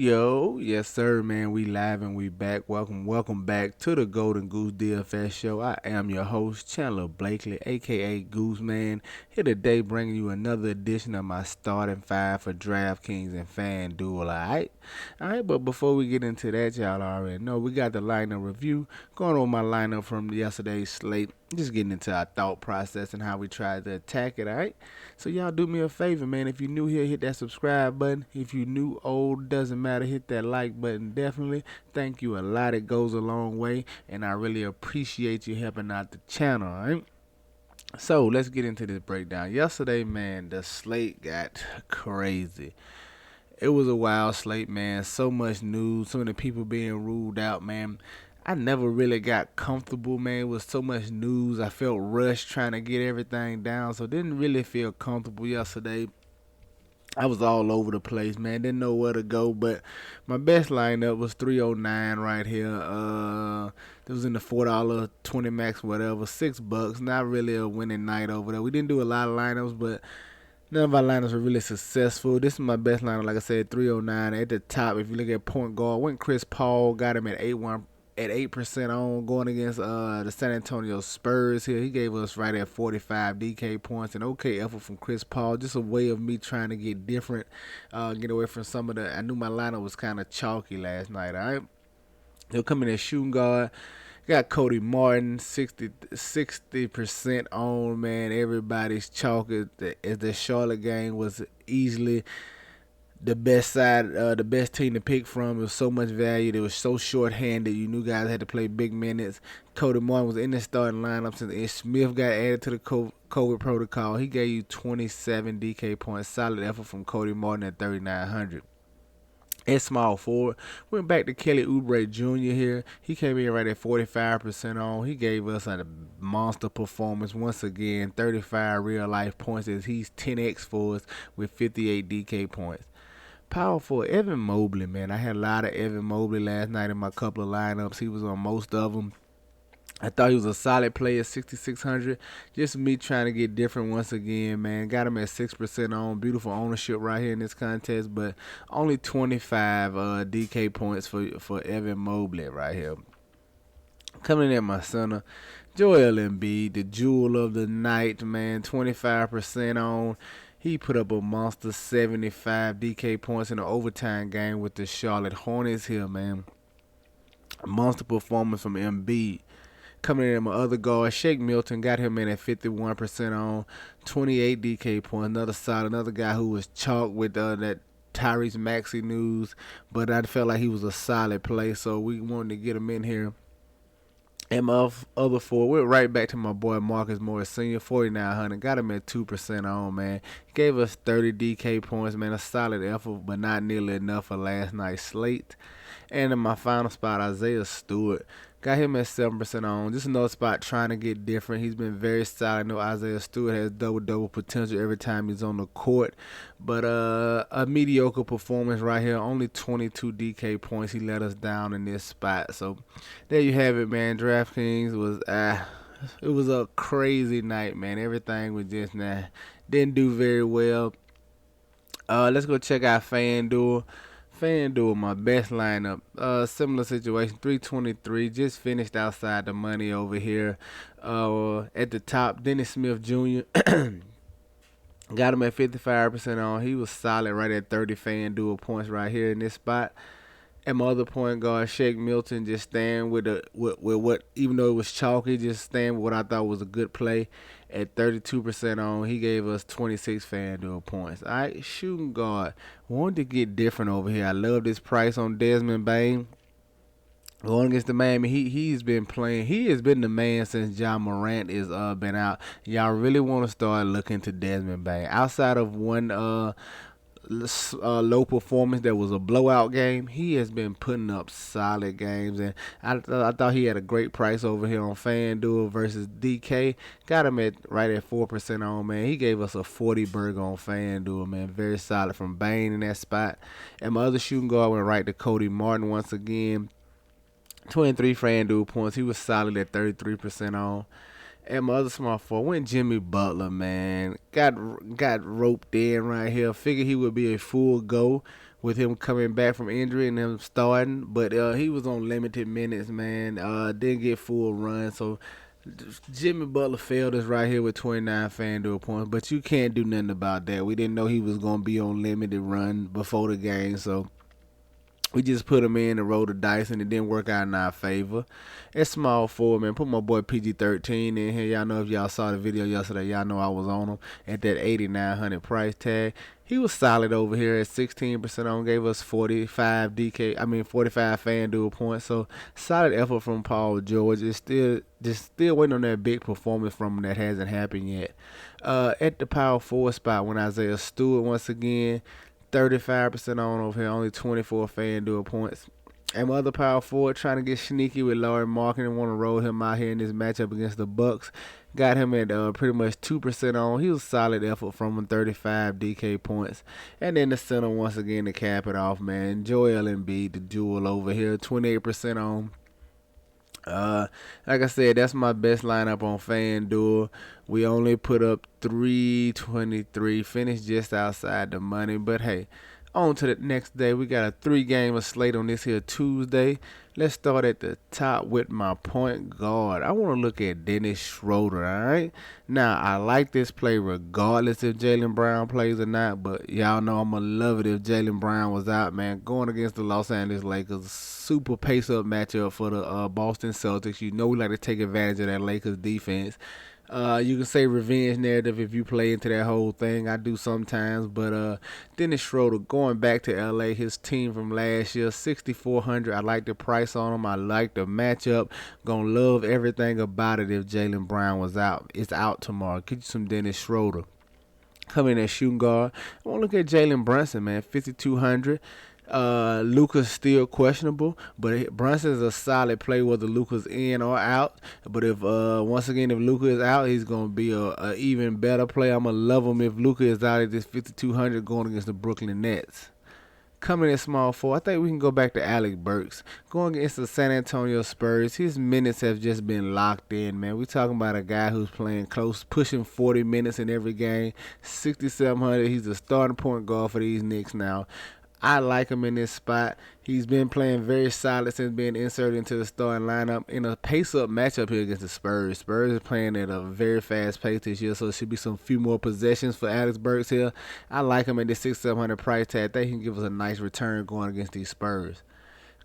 Yo, yes sir, man. We live and we back. Welcome back to the Golden Goose DFS show. I am your host, Chandler Blakely, aka Goose Man, here today bringing you another edition of my starting five for DraftKings and FanDuel. Alright. But before we get into that, y'all already know we got the lineup review going on my lineup from yesterday's slate. Just getting into our thought process and how we tried to attack it. Alright. So y'all do me a favor, man. If you're new here, hit that subscribe button. If you're new, old, doesn't matter, hit that like button. Definitely. Thank you a lot. It goes a long way, and I really appreciate you helping out the channel. All right. So let's get into this breakdown. Yesterday, man, the slate got crazy. It was a wild slate, man. So much news, so many people being ruled out, man. I never really got comfortable, man, with so much news. I felt rushed trying to get everything down, so didn't really feel comfortable yesterday. I was all over the place, man. Didn't know where to go, but my best lineup was 309 right here. It was in the $4 20 max, whatever, $6. Not really a winning night over there. We didn't do a lot of lineups, but none of our lineups were really successful. This is my best lineup, like I said, 309 at the top. If you look at point guard, went Chris Paul, got him at 8% on, going against the San Antonio Spurs here. He gave us right at 45 DK points. An okay effort from Chris Paul. Just a way of me trying to get different, get away from some of the. I knew my lineup was kind of chalky last night. All right, he'll come in as shooting guard. Got Cody Martin, 60% on, man. Everybody's chalk as the Charlotte game was easily the best side, the best team to pick from. It was so much value. They were so short-handed. You knew guys had to play big minutes. Cody Martin was in the starting lineup since Smith got added to the COVID protocol. He gave you 27 DK points. Solid effort from Cody Martin at 3,900. At small forward, went back to Kelly Oubre Jr. here. He came in right at 45% on. He gave us a monster performance once again. 35 real life points as he's 10x for us with 58 DK points. Powerful Evan Mobley, man. I had a lot of Evan Mobley last night in my couple of lineups. He was on most of them. I thought he was a solid player, 6,600. Just me trying to get different once again, man. Got him at 6% on. Beautiful ownership right here in this contest, but only 25 DK points for Evan Mobley right here. Coming in at my center, Joel Embiid, the jewel of the night, man. 25% on. He put up a monster 75 DK points in an overtime game with the Charlotte Hornets here, man. A monster performance from Embiid. Coming in at my other guard, Shake Milton, got him in at 51% on, 28 DK points. Another solid, another guy who was chalked with that Tyrese Maxey news, but I felt like he was a solid play, so we wanted to get him in here. And my other four, went right back to my boy Marcus Morris Sr., 4,900. Got him at 2% on, man. He gave us 30 DK points, man. A solid effort, but not nearly enough for last night's slate. And in my final spot, Isaiah Stewart. Got him at 7% on. Just another spot trying to get different. He's been very solid. I know Isaiah Stewart has double potential every time he's on the court. But a mediocre performance right here. Only 22 DK points. He let us down in this spot. So there you have it, man. DraftKings was it was a crazy night, man. Everything was just didn't do very well. Let's go check out FanDuel. FanDuel, my best lineup. Similar situation, 323. Just finished outside the money over here. At the top, Dennis Smith Jr. got him at 55% on. He was solid right at 30 FanDuel points right here in this spot. And my other point guard, Shake Milton, just staying with what, even though it was chalky, just staying with what I thought was a good play at 32% on. He gave us 26 FanDuel points. All right, shooting guard. Wanted to get different over here. I love this price on Desmond Bane. Going against the Miami Heat, he's been playing. He has been the man since John Morant is been out. Y'all really want to start looking to Desmond Bane. Outside of one low performance that was a blowout game, he has been putting up solid games, and I thought he had a great price over here on FanDuel versus DK. Got him at right at 4% on, man. He gave us a 40 burger on FanDuel, man. Very solid from Bane in that spot. And my other shooting guard went right to Cody Martin once again. 23 FanDuel points. He was solid at 33% on. And my other small forward went Jimmy Butler, man. Got roped in right here. Figured he would be a full go with him coming back from injury and him starting. But he was on limited minutes, man. Didn't get full run. So Jimmy Butler failed us right here with 29 FanDuel points. But you can't do nothing about that. We didn't know he was going to be on limited run before the game. So we just put him in and roll the dice, and it didn't work out in our favor. At small forward, man, put my boy PG-13 in here. Y'all know if y'all saw the video yesterday, y'all know I was on him at that 8,900 price tag. He was solid over here at 16% on, gave us 45 FanDuel points. So solid effort from Paul George. It's still waiting on that big performance from him that hasn't happened yet. At the power forward spot, when Isaiah Stewart once again 35% on over here, only 24 FanDuel points. And my other power forward trying to get sneaky with Laurie Markin and want to roll him out here in this matchup against the Bucks. Got him at pretty much 2% on. He was a solid effort from him, 35 DK points. And then the center once again to cap it off, man. Joel Embiid, the jewel over here, 28% on. Like I said, that's my best lineup on FanDuel. We only put up 323, finished just outside the money. But hey, on to the next day. We got a 3-game slate on this here Tuesday. Let's start at the top with my point guard. I want to look at Dennis Schroeder, all right? Now, I like this play regardless if Jaylen Brown plays or not, but y'all know I'm going to love it if Jaylen Brown was out, man. Going against the Los Angeles Lakers, super pace-up matchup for the Boston Celtics. You know we like to take advantage of that Lakers defense. You can say revenge narrative if you play into that whole thing. I do sometimes, but Dennis Schroeder going back to LA, his team from last year, 6,400. I like the price on him. I like the matchup. Gonna love everything about it if Jaylen Brown was out. It's out tomorrow. Get you some Dennis Schroeder. Coming in at shooting guard. I want to look at Jalen Brunson, man, 5,200. Luka's still questionable, but Brunson's a solid play whether Luka's in or out. But if once again if Luka is out, he's gonna be a even better play. I'm gonna love him if Luka is out at this 5,200 going against the Brooklyn Nets. Coming in small four, I think we can go back to Alec Burks. Going against the San Antonio Spurs, his minutes have just been locked in, man. We're talking about a guy who's playing close, pushing 40 minutes in every game, 6,700. He's the starting point guard for these Knicks now. I like him in this spot. He's been playing very solid since being inserted into the starting lineup in a pace-up matchup here against the Spurs. Spurs is playing at a very fast pace this year, so it should be some few more possessions for Alex Burks here. I like him at this 6,700 price tag. I think he can give us a nice return going against these Spurs.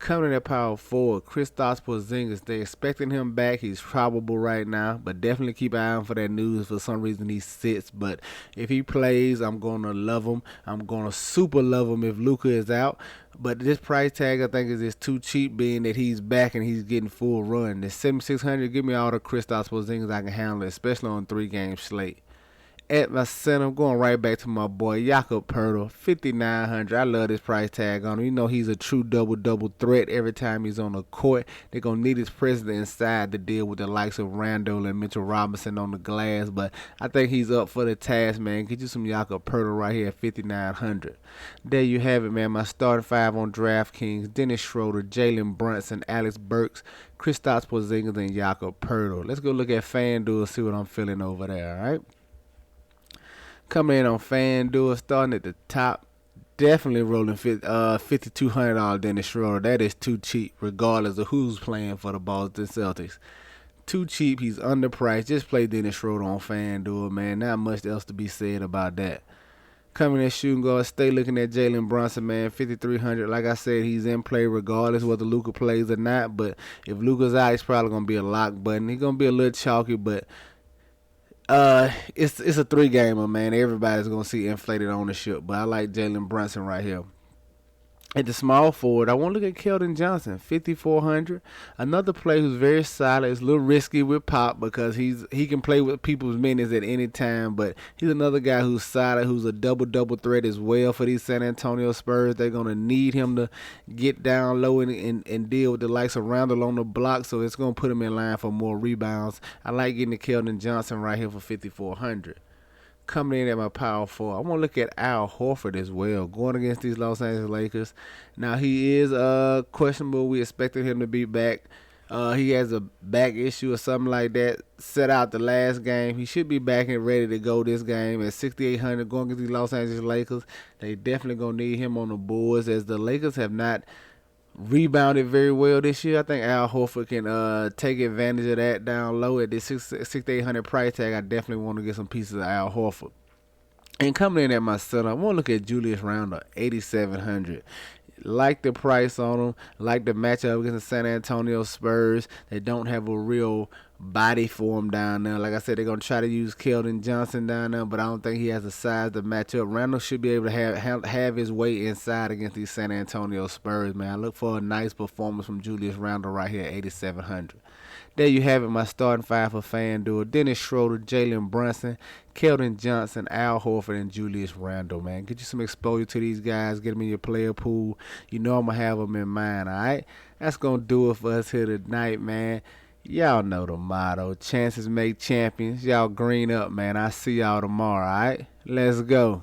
Coming in at power forward, Kristaps Porzingis. They're expecting him back. He's probable right now, but definitely keep an eye on for that news. For some reason, he sits. But if he plays, I'm going to love him. I'm going to super love him if Luka is out. But this price tag, I think, is just too cheap, being that he's back and he's getting full run. The 7,600, give me all the Kristaps Porzingis I can handle, especially on 3-game slate. At my center, I'm going right back to my boy Jakob Poeltl, 5,900. I love this price tag on him. You know he's a true double-double threat every time he's on the court. They're going to need his presence inside to deal with the likes of Randall and Mitchell Robinson on the glass. But I think he's up for the task, man. Get you some Jakob Poeltl right here at 5,900. There you have it, man. My starting 5 on DraftKings: Dennis Schroeder, Jalen Brunson, Alex Burks, Kristaps Porzingis, and Jakob Poeltl. Let's go look at FanDuel, see what I'm feeling over there, all right? Coming in on FanDuel, starting at the top, definitely rolling $5,200 Dennis Schroeder. That is too cheap, regardless of who's playing for the Boston Celtics. Too cheap. He's underpriced. Just play Dennis Schroeder on FanDuel, man. Not much else to be said about that. Coming in shooting guard, stay looking at Jalen Brunson, man, 5,300. Like I said, he's in play regardless whether Luka plays or not. But if Luka's out, it's probably gonna be a lock button. He's gonna be a little chalky, but it's a 3-gamer, man. Everybody's gonna see inflated ownership, but I like Jalen Brunson right here. At the small forward, I want to look at Keldon Johnson, 5,400. Another player who's very solid. It's a little risky with Pop because he can play with people's minutes at any time, but he's another guy who's solid, who's a double-double threat as well for these San Antonio Spurs. They're going to need him to get down low and deal with the likes of Randall on the block, so it's going to put him in line for more rebounds. I like getting the Keldon Johnson right here for 5,400. Coming in at my power forward, I want to look at Al Horford as well, going against these Los Angeles Lakers. Now, he is questionable. We expected him to be back. He has a back issue or something like that. Set out the last game. He should be back and ready to go this game at 6,800 going against the Los Angeles Lakers. They definitely going to need him on the boards as the Lakers have not rebounded very well this year. I think Al Horford can take advantage of that down low at this 6,800 price tag. I definitely want to get some pieces of Al Horford. And coming in at my center, I want to look at Julius Randle, 8,700. Like the price on him, like the matchup against the San Antonio Spurs. They don't have a real body for him down there. Like I said, they're going to try to use Keldon Johnson down there, but I don't think he has the size to match up. Randall should be able to have his way inside against these San Antonio Spurs, man. I look for a nice performance from Julius Randle right here at 8,700. There you have it, my starting five for FanDuel. Dennis Schroeder, Jalen Brunson, Keldon Johnson, Al Horford, and Julius Randle, man. Get you some exposure to these guys. Get them in your player pool. You know I'm going to have them in mind, all right? That's going to do it for us here tonight, man. Y'all know the motto. Chances make champions. Y'all green up, man. I'll see y'all tomorrow, all right? Let's go.